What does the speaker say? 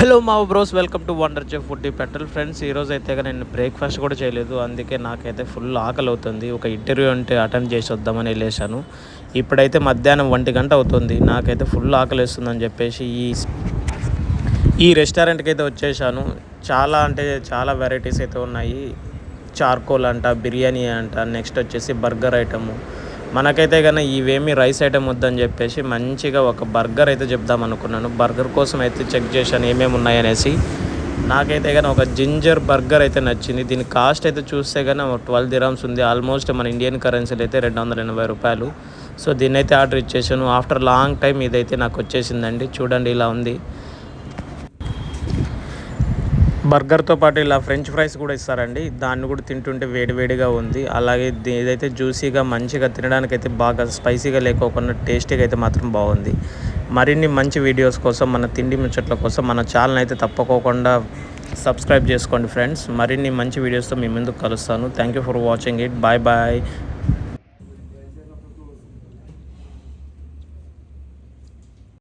Hello మా bros, welcome to wonder chef food petrol. Friends, ఈరోజు అయితే నేను బ్రేక్ఫాస్ట్ కూడా చేయలేదు. అందుకే నాకైతే ఫుల్ ఆకలి అవుతుంది. ఒక ఇంటర్వ్యూ అంటే అటెండ్ చేసి వద్దామని వెళ్ళేసాను. ఇప్పుడైతే మధ్యాహ్నం 1 గంట అవుతుంది. నాకైతే ఫుల్ ఆకలి వేస్తుందని చెప్పేసి ఈ రెస్టారెంట్కి అయితే వచ్చేసాను. చాలా అంటే చాలా వెరైటీస్ అయితే ఉన్నాయి. చార్కోల్ అంట, బిర్యానీ అంట, నెక్స్ట్ వచ్చేసి బర్గర్ ఐటము. మనకైతే కానీ ఇవేమి రైస్ ఐటమ్ వద్దని చెప్పేసి మంచిగా ఒక బర్గర్ అయితే చెప్దాం అనుకున్నాను. బర్గర్ కోసం అయితే చెక్ చేశాను ఏమేమి ఉన్నాయనేసి. నాకైతే కానీ ఒక జింజర్ బర్గర్ అయితే నచ్చింది. దీని కాస్ట్ అయితే చూస్తే కానీ 12 dirhams ఉంది. ఆల్మోస్ట్ మన ఇండియన్ కరెన్సీలో అయితే 280 రూపాయలు. సో దీన్ని అయితే ఆర్డర్ ఇచ్చేసాను. ఆఫ్టర్ లాంగ్ టైం ఇదైతే నాకు వచ్చేసిందండి. చూడండి, ఇలా ఉంది. బర్గర్తో పాటు ఇలా ఫ్రెంచ్ ఫ్రైస్ కూడా ఇస్తారండి. దాన్ని కూడా తింటుంటే వేడివేడిగా ఉంది. అలాగే ఇదైతే జ్యూసీగా మంచిగా తినడానికైతే బాగా స్పైసీగా లేకోకుండా టేస్టీగా అయితే మాత్రం బాగుంది. మరిన్ని మంచి వీడియోస్ కోసం, మన తిండి ముచ్చట్ల కోసం మన ఛానల్ అయితే తప్పకోకుండా సబ్స్క్రైబ్ చేసుకోండి ఫ్రెండ్స్. మరిన్ని మంచి వీడియోస్తో మీ ముందుకు కలుస్తాను. Thank you for watching it. Bye bye.